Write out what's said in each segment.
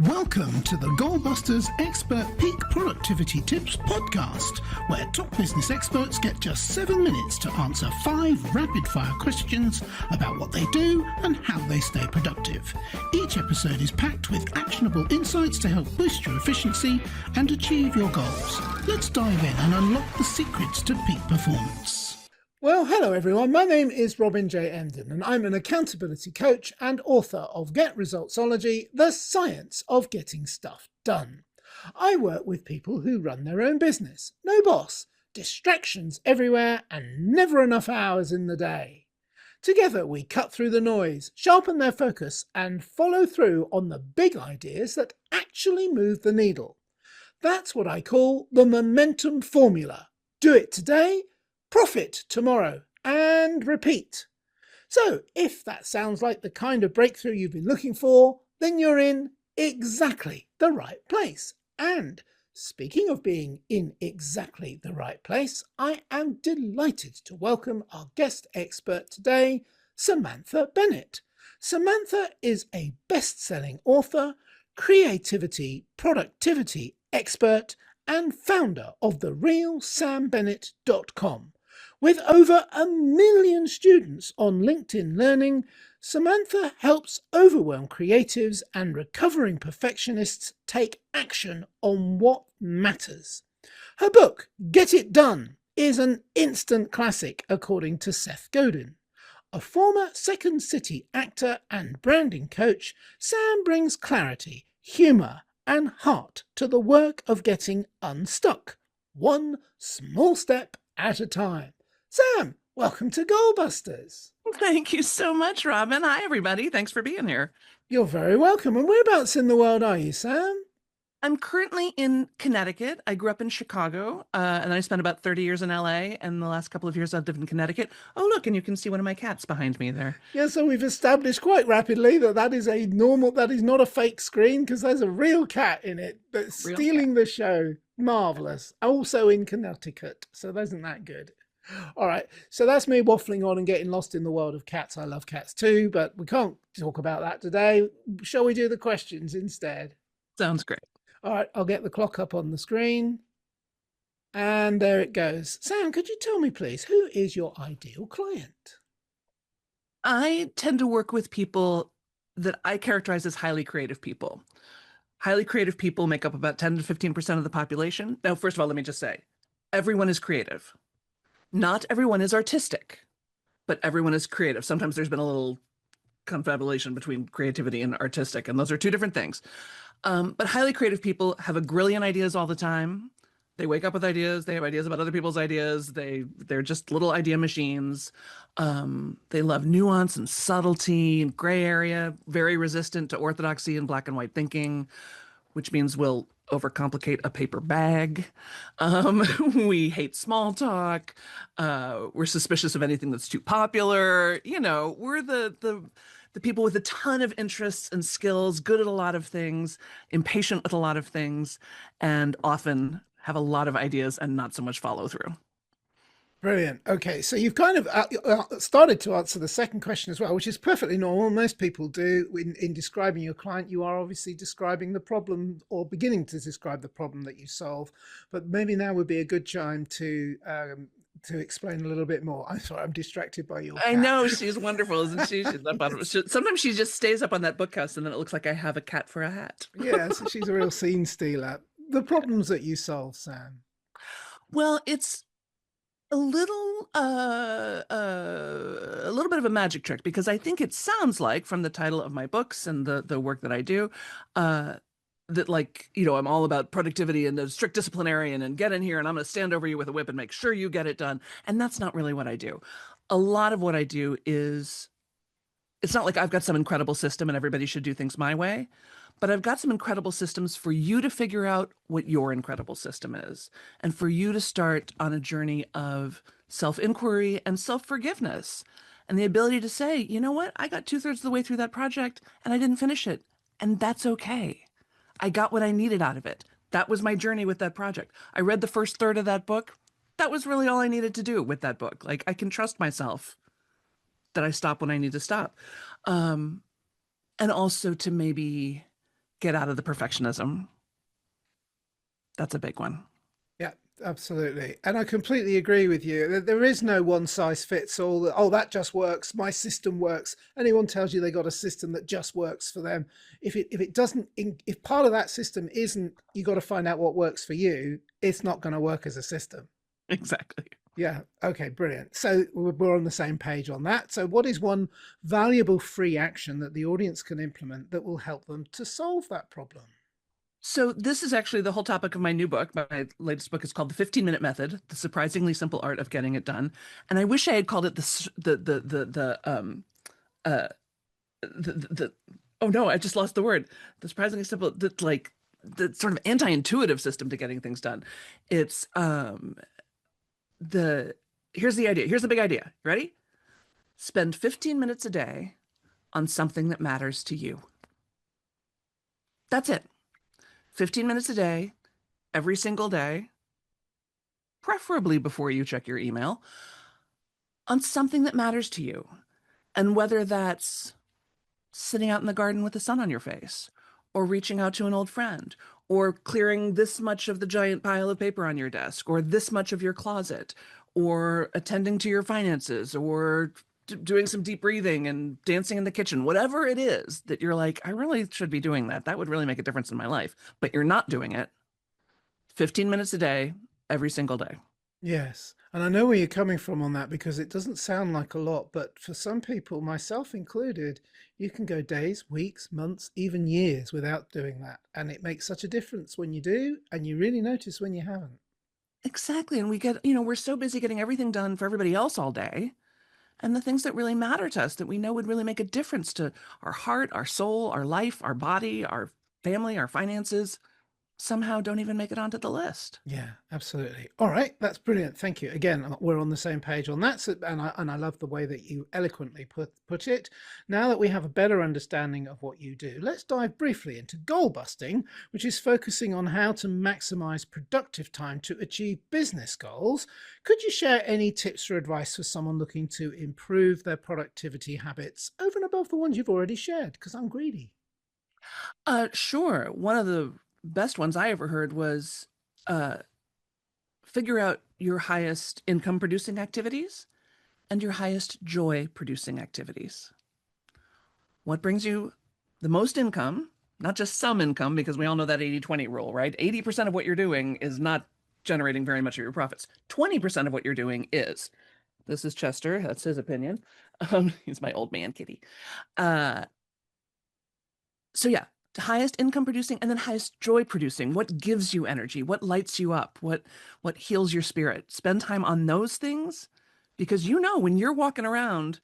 Welcome to the Goalbusters Expert Peak Productivity Tips podcast, where top business experts get just 7 minutes to answer 5 rapid-fire questions about what they do and how they stay productive. Each episode is packed with actionable insights to help boost your efficiency and achieve your goals. Let's dive in and unlock the secrets to peak performance. Well, hello everyone. My name is Robin J. Emden, and I'm an accountability coach and author of Get Resultsology, the science of getting stuff done. I work with people who run their own business. No boss, distractions everywhere, and never enough hours in the day. Together we cut through the noise, sharpen their focus, and follow through on the big ideas that actually move the needle. That's what I call the momentum formula. Do it today, profit tomorrow, and repeat. So if that sounds like the kind of breakthrough you've been looking for, then you're in exactly the right place. And speaking of being in exactly the right place, I am delighted to welcome our guest expert today, Samantha Bennett. Samantha is a best-selling author, creativity, productivity expert, and founder of therealsambennett.com. With over 1 million students on LinkedIn Learning, Samantha helps overwhelmed creatives and recovering perfectionists take action on what matters. Her book, Get It Done, is an instant classic according to Seth Godin. A former Second City actor and branding coach, Sam brings clarity, humour and heart to the work of getting unstuck, one small step at a time. Sam, welcome to Goalbusters. Thank you so much, Robin. Hi, everybody. Thanks for being here. You're very welcome. And whereabouts in the world are you, Sam? I'm currently in Connecticut. I grew up in Chicago, and I spent about 30 years in LA, and the last couple of years I've lived in Connecticut. Oh, look, and you can see one of my cats behind me there. Yeah, so we've established quite rapidly that is not a fake screen, because there's a real cat in it that's stealing the show. Marvellous. Also in Connecticut, so isn't that good? All right, so that's me waffling on and getting lost in the world of cats. I love cats too, but we can't talk about that today. Shall we do the questions instead? Sounds great. All right, I'll get the clock up on the screen. And there it goes. Sam, could you tell me, please, who is your ideal client? I tend to work with people that I characterize as highly creative people. Highly creative people make up about 10 to 15% of the population. Now, first of all, let me just say, everyone is creative. Not everyone is artistic, but everyone is creative. Sometimes there's been a little confabulation between creativity and artistic, and those are two different things. But highly creative people have a grillion ideas all the time. They wake up with ideas. They have ideas about other people's ideas. They're just little idea machines. They love nuance and subtlety and gray area, very resistant to orthodoxy and black and white thinking, which means we'll overcomplicate a paper bag. We hate small talk. We're suspicious of anything that's too popular. You know, we're the people with a ton of interests and skills, good at a lot of things, impatient with a lot of things, and often have a lot of ideas and not so much follow through. Brilliant. Okay, so you've kind of started to answer the second question as well, which is perfectly normal. Most people do. In describing your client, you are obviously describing the problem or beginning to describe the problem that you solve. But maybe now would be a good time to explain a little bit more. I'm sorry, I'm distracted by your cat. I know, she's wonderful, isn't she? Sometimes she just stays up on that bookhouse, and then it looks like I have a cat for a hat. Yes, she's a real scene stealer. The problems that you solve, Sam. Well, it's a little bit of a magic trick, because I think it sounds like, from the title of my books and the work that I do, that, like, you know, I'm all about productivity and a strict disciplinarian and get in here and I'm going to stand over you with a whip and make sure you get it done. And that's not really what I do. A lot of what I do is, it's not like I've got some incredible system and everybody should do things my way, but I've got some incredible systems for you to figure out what your incredible system is, and for you to start on a journey of self-inquiry and self-forgiveness, and the ability to say, you know what, I got 2/3 of the way through that project and I didn't finish it. And that's okay. I got what I needed out of it. That was my journey with that project. I read the first third of that book. That was really all I needed to do with that book. Like, I can trust myself that I stop when I need to stop. And also to maybe get out of the perfectionism. That's a big one. Yeah, absolutely. And I completely agree with you. There is no one size fits all. Oh, that just works. My system works. Anyone tells you they got a system that just works for them. If it doesn't, if part of that system isn't, you got to find out what works for you. It's not going to work as a system. Exactly. Yeah. Okay. Brilliant. So we're on the same page on that. So what is one valuable free action that the audience can implement that will help them to solve that problem? So this is actually the whole topic of my new book. My latest book is called The 15-Minute Method: The Surprisingly Simple Art of Getting It Done. And I wish I had called it the oh no, I just lost the word. The surprisingly simple, the sort of anti-intuitive system to getting things done. It's here's the idea. Here's the big idea. Ready? Spend 15 minutes a day on something that matters to you. That's it. 15 minutes a day, every single day, preferably before you check your email, on something that matters to you. And whether that's sitting out in the garden with the sun on your face, or reaching out to an old friend, or clearing this much of the giant pile of paper on your desk, or this much of your closet, or attending to your finances, or doing some deep breathing and dancing in the kitchen, whatever it is that you're like, I really should be doing that. That would really make a difference in my life, but you're not doing it. 15 minutes a day, every single day. Yes. And I know where you're coming from on that because it doesn't sound like a lot, but for some people, myself included, you can go days, weeks, months, even years without doing that. And it makes such a difference when you do, and you really notice when you haven't. Exactly. And we get, we're so busy getting everything done for everybody else all day. And the things that really matter to us that we know would really make a difference to our heart, our soul, our life, our body, our family, our finances, somehow don't even make it onto the list. Yeah, absolutely. All right, that's brilliant. Thank you. Again, we're on the same page on that. So, and I love the way that you eloquently put it. Now that we have a better understanding of what you do, let's dive briefly into goal busting, which is focusing on how to maximize productive time to achieve business goals. Could you share any tips or advice for someone looking to improve their productivity habits over and above the ones you've already shared? Because I'm greedy. Sure. One of the best ones I ever heard was figure out your highest income producing activities and your highest joy producing activities. What brings you the most income, not just some income, because we all know that 80-20 rule, right? 80% of what you're doing is not generating very much of your profits. 20% of what you're doing is. This is Chester. That's his opinion. He's my old man kitty. So yeah, highest income producing and then highest joy producing. What gives you energy? What lights you up? What heals your spirit? Spend time on those things, because when you're walking around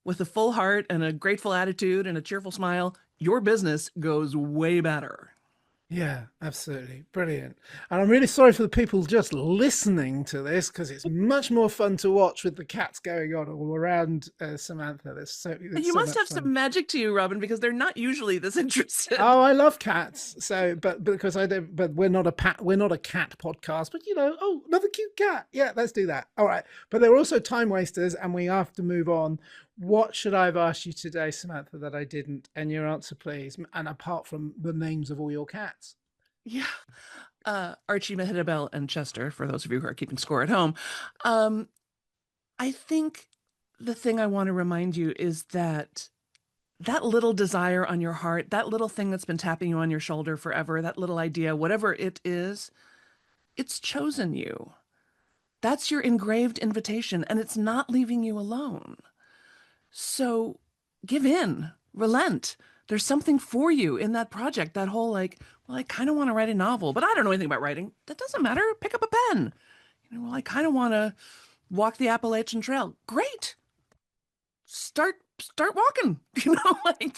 with a full heart and a grateful attitude and a cheerful smile, your business goes way better. Yeah, absolutely. Brilliant. And I'm really sorry for the people just listening to this, because it's much more fun to watch with the cats going on all around Samantha. You must have some magic to you, Robin, because they're not usually this interested. Oh, I love cats. So, but because I don't, but we're not a cat podcast, but oh, another cute cat. Yeah, let's do that. All right. But they're also time wasters and we have to move on. What should I have asked you today, Samantha, that I didn't? And your answer, please. And apart from the names of all your cats. Yeah. Archie, Mahidabel, and Chester, for those of you who are keeping score at home. I think the thing I want to remind you is that little desire on your heart, that little thing that's been tapping you on your shoulder forever, that little idea, whatever it is, it's chosen you. That's your engraved invitation, and it's not leaving you alone. So give in, relent. There's something for you in that project, that whole I kind of want to write a novel, but I don't know anything about writing. That doesn't matter. Pick up a pen. I kind of want to walk the Appalachian Trail. Great. Start walking.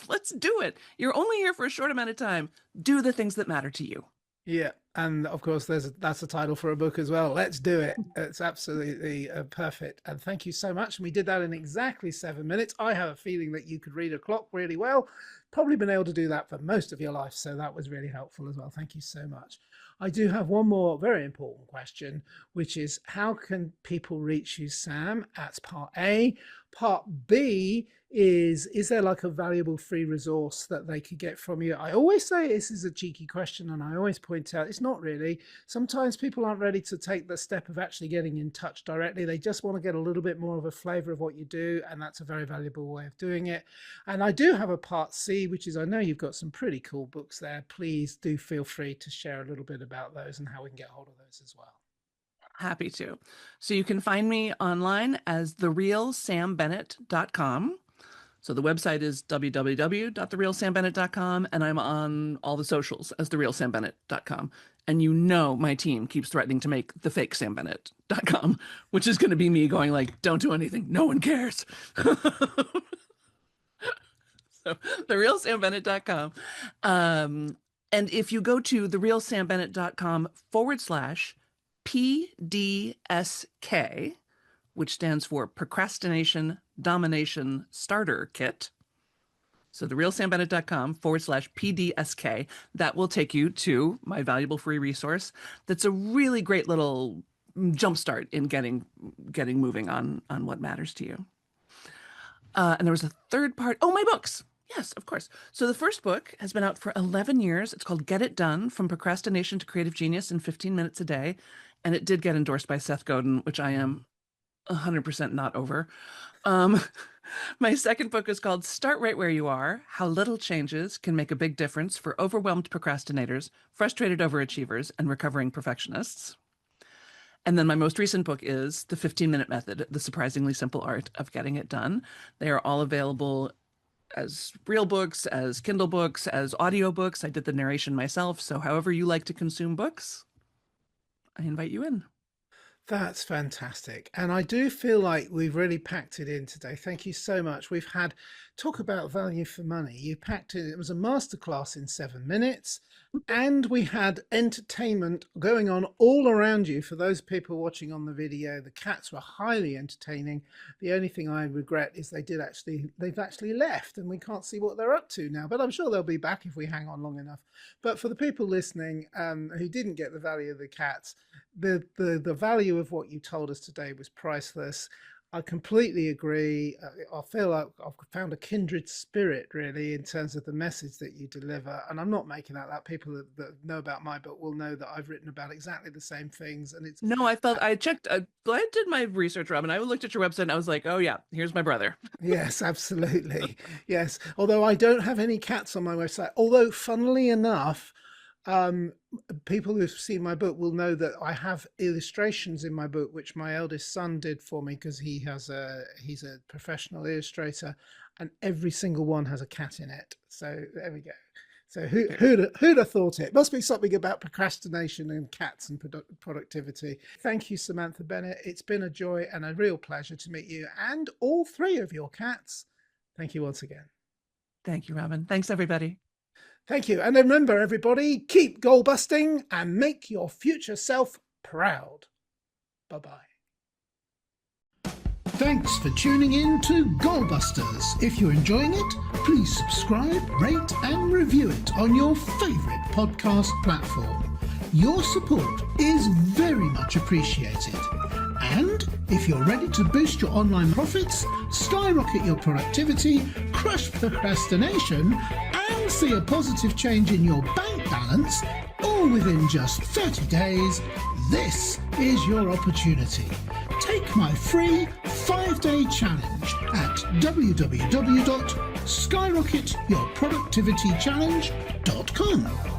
Let's do it. You're only here for a short amount of time. Do the things that matter to you. Yeah, and of course, that's a title for a book as well. Let's do it. It's absolutely perfect. And thank you so much. And we did that in exactly 7 minutes. I have a feeling that you could read a clock really well. probably been able to do that for most of your life. So that was really helpful as well. Thank you so much. I do have one more very important question, which is how can people reach you, Sam? That's part A. Part B is there like a valuable free resource that they could get from you? I always say this is a cheeky question, and I always point out it's not really. Sometimes people aren't ready to take the step of actually getting in touch directly. They just want to get a little bit more of a flavor of what you do, and that's a very valuable way of doing it. And I do have a part C, which is I know you've got some pretty cool books there. Please do feel free to share a little bit about those and how we can get hold of those as well. Happy to. So you can find me online as therealsambennett.com. So the website is www.therealsambennett.com, and I'm on all the socials as therealsambennett.com. And you know my team keeps threatening to make the fake sambennett.com, which is going to be me going like, don't do anything. No one cares. So therealsambennett.com. And if you go to therealsambennett.com/PDSK, which stands for Procrastination Domination Starter Kit. So therealsambennett.com/PDSK, that will take you to my valuable free resource. That's a really great little jumpstart in getting moving on what matters to you. And there was a third part. Oh, my books. Yes, of course. So the first book has been out for 11 years. It's called Get It Done, From Procrastination to Creative Genius in 15 Minutes a Day. And it did get endorsed by Seth Godin, which I am 100% not over. My second book is called Start Right Where You Are, How Little Changes Can Make a Big Difference for Overwhelmed Procrastinators, Frustrated Overachievers, and Recovering Perfectionists. And then my most recent book is The 15-Minute Method, The Surprisingly Simple Art of Getting It Done. They are all available as real books, as Kindle books, as audiobooks. I did the narration myself, so however you like to consume books, I invite you in. That's fantastic. And I do feel like we've really packed it in today. Thank you so much. We've had talk about value for money. You packed it. It was a masterclass in 7 minutes. And we had entertainment going on all around you. For those people watching on the video, the cats were highly entertaining. The only thing I regret is they've actually left and we can't see what they're up to now. But I'm sure they'll be back if we hang on long enough. But for the people listening who didn't get the value of the cats, the value of what you told us today was priceless. I completely agree. I feel like I've found a kindred spirit, really, in terms of the message that you deliver. And I'm not making that people that know about my book will know that I've written about exactly the same things. And it's no, I checked. I did my research, Robin. I looked at your website and I was like, oh yeah, here's my brother. Yes, absolutely. Yes. Although I don't have any cats on my website. Although, funnily enough, people who've seen my book will know that I have illustrations in my book, which my eldest son did for me because he's a professional illustrator, and every single one has a cat in it. So there we go. So who'd have thought it? Must be something about procrastination and cats and productivity. Thank you, Samantha Bennett. It's been a joy and a real pleasure to meet you and all 3 of your cats. Thank you once again. Thank you, Robin. Thanks, everybody. Thank you. And remember, everybody, keep goal busting and make your future self proud. Bye-bye. Thanks for tuning in to Goalbusters. If you're enjoying it, please subscribe, rate and review it on your favourite podcast platform. Your support is very much appreciated. And if you're ready to boost your online profits, skyrocket your productivity, crush procrastination, and see a positive change in your bank balance, all within just 30 days, this is your opportunity. Take my free 5-day challenge at www.skyrocketyourproductivitychallenge.com.